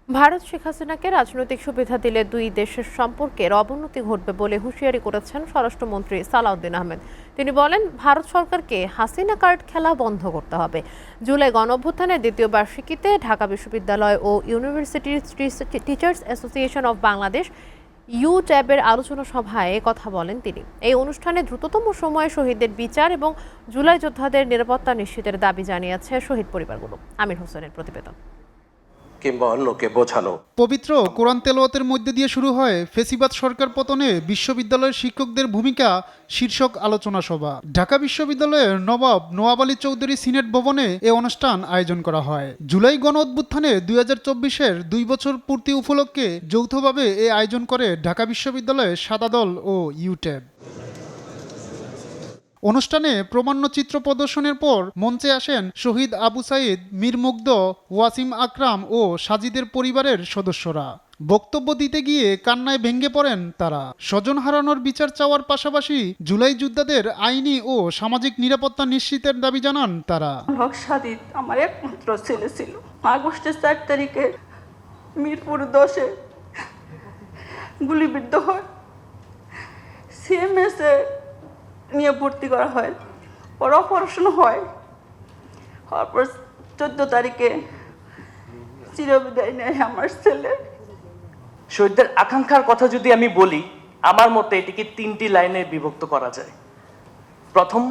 ভারত শেখ হাসিনাকে রাজনৈতিক সুবিধা দিলে দুই দেশের সম্পর্কের অবনতি ঘটবে বলে হুঁশিয়ারি করেছেন স্বরাষ্ট্রমন্ত্রী সালাউদ্দিন আহমেদ। তিনি বলেন, ভারত সরকারকে হাসিনা কার্ড খেলা বন্ধ করতে হবে। জুলাই গণঅভ্যুত্থানের দ্বিতীয় বার্ষিকীতে ঢাকা বিশ্ববিদ্যালয় ও university teachers association of Bangladesh ইউট্যাবের আলোচনা সভায় কথা বলেন তিনি। এই অনুষ্ঠানে দ্রুততম সময়ে শহীদদের বিচার এবং জুলাই যোদ্ধাদের নিরাপত্তা নিশ্চিতের দাবি জানিয়েছে শহীদ পরিবারগুলো। আমির হোসেনের প্রতিবেদন। কিংবা অন্যকে বোঝানো। পবিত্র কোরআন তেলাওয়াতের মধ্যে দিয়ে শুরু হয় ফেসিবাদ সরকার পতনে বিশ্ববিদ্যালয়ের শিক্ষকদের ভূমিকা শীর্ষক আলোচনা সভা। ঢাকা বিশ্ববিদ্যালয়ের নবাব নওয়াব আলী চৌধুরী সিনেট ভবনে এ অনুষ্ঠান আয়োজন করা হয়। জুলাই গণ অভ্যুত্থানে 2024-এর 2 বছর পূর্তি উপলক্ষে যৌথভাবে এ আয়োজন করে ঢাকা বিশ্ববিদ্যালয়ের সাদা দল ও ইউট্যাব। অনুষ্ঠানে প্রমাণ্যচিত্র প্রদর্শনের পর মঞ্চে আসেন শহীদ আবু সাইদ, মীর মুগ্ধ, ওয়াসিম আকরাম ও সাজিদের পরিবারের সদস্যরা। বক্তব্য দিতে গিয়ে কান্নায় ভেঙে পড়েন তারা। স্বজন হারানোর বিচার চাওয়ার পাশাপাশি জুলাই যোদ্ধাদের আইনি ও সামাজিক নিরাপত্তা নিশ্চিতের দাবি জানান তারা। হক সাজিদ আমার একমাত্র ছেলে ছিল। আগস্টের 4 তারিখে মিরপুর 10-এ গুলিবিদ্ধ হয়। সিএমএসে নিয়ে ভর্তি করা হয়, পর অপারেশন হয়। তারপর 14 তারিখে চিরবিদায় নেয় আমার ছেলে। শহীদদের আকাঙ্ক্ষার কথা যদি আমি বলি, আমার মতে এটিকে 3টি লাইনে বিভক্ত করা যায়। প্রথম,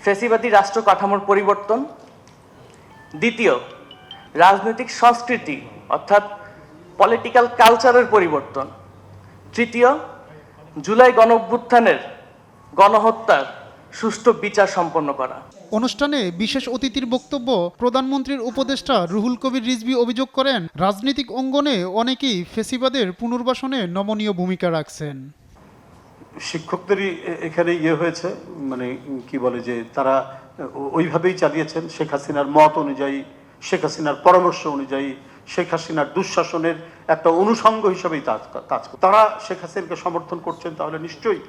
ফ্যাসিবাদী রাষ্ট্র কাঠামোর পরিবর্তন। দ্বিতীয়, রাজনৈতিক সংস্কৃতি অর্থাৎ পলিটিক্যাল কালচারের পরিবর্তন। তৃতীয়, জুলাই গণঅভ্যুত্থানের গণহত্যার সুষ্ঠু বিচার সম্পন্ন করা। অনুষ্ঠানে বিশেষ অতিথির বক্তব্য প্রধানমন্ত্রীর উপদেষ্টা রুহুল কবির রিজভী অভিযোগ করেন, রাজনৈতিক অঙ্গনে অনেকেই ফেসিবাদের পুনর্বাসনে নমনীয় ভূমিকা রাখছেন। শিক্ষকদেরই এখানে হয়েছে, মানে কি বলে যে তারা ওইভাবেই চালিয়েছেন শেখ হাসিনার মত অনুযায়ী, শেখ হাসিনার পরামর্শ অনুযায়ী, শেখ হাসিনার দুঃশাসনের একটা অনুষঙ্গ হিসেবেই কাজ তারা শেখ হাসিনাকে সমর্থন করছেন। তাহলে নিশ্চয়ই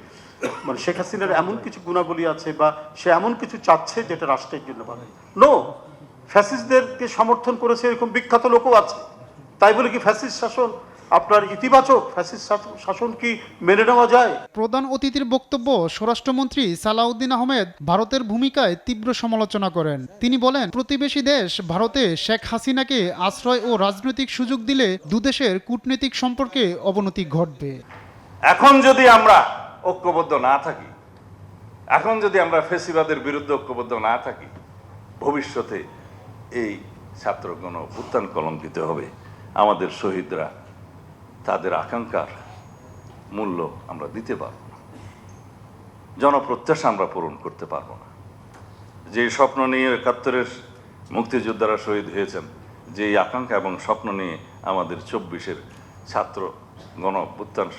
মানে শেখ হাসিনার এমন কিছু গুণাবলী আছে বা সে এমন কিছু চাচ্ছে যেটা রাষ্ট্রের জন্য ভালো। নো, ফ্যাসিস্টদেরকে সমর্থন করেছে এরকম বিখ্যাত লোকও আছে। তাই বলে কি ফ্যাসিস্ট শাসন আপনার ইতিবাচক? ফ্যাসিস্ট শাসন কি মেনে নেওয়া যায়? প্রধান অতিথির বক্তব্য স্বরাষ্ট্রমন্ত্রী সালাউদ্দিন আহমেদ ভারতের ভূমিকায় তীব্র সমালোচনা করেন। তিনি বলেন, প্রতিবেশী দেশ ভারতে শেখ হাসিনাকে আশ্রয় ও রাজনৈতিক সুযোগ দিলে দুদেশের কূটনৈতিক সম্পর্কে অবনতি ঘটবে। এখন যদি আমরা ঐক্যবদ্ধ না থাকি, এখন যদি আমরা ফেসিবাদের বিরুদ্ধে ঐক্যবদ্ধ না থাকি, ভবিষ্যতে এই ছাত্র গণ অভ্যুত্থান কলঙ্কিত হবে। আমাদের শহীদরা তাদের আকাঙ্ক্ষার মূল্য আমরা দিতে পারব না, জনপ্রত্যাশা আমরা পূরণ করতে পারবো না। যে স্বপ্ন নিয়ে 71-এর মুক্তিযোদ্ধারা শহীদ হয়েছেন, যে আকাঙ্ক্ষা এবং স্বপ্ন নিয়ে আমাদের 24-এর ছাত্র গণ অভ্যুত্থান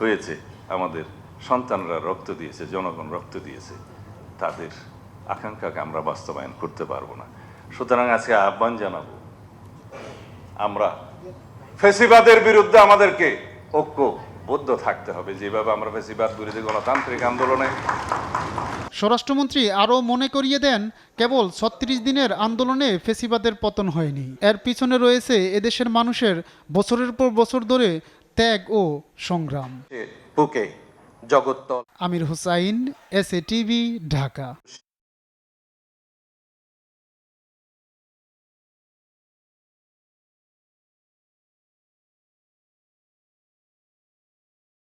হয়েছে, আমাদের সন্তানরা রক্ত দিয়েছে, জনগণ রক্ত দিয়েছে, তাদের আকাঙ্ক্ষাকে আমরা বাস্তবায়ন করতে পারবো না। সুতরাং আজকে আহ্বান জানাবো, আমরা ফেসিবাদের বিরুদ্ধে আমাদেরকে ঐক্যবদ্ধ থাকতে হবে, যেভাবে আমরা ফেসিবাদ বিরোধী গণতান্ত্রিক আন্দোলনে। স্বরাষ্ট্রমন্ত্রী আরও মনে করিয়ে দেন, কেবল 36 দিনের আন্দোলনে ফেসিবাদের পতন হয়নি, এর পিছনে রয়েছে এদেশের মানুষের বছরের পর বছর ধরে ত্যাগ ও সংগ্রাম। বুকে জগত্তল। আমির হোসাইন, SA TV, ঢাকা।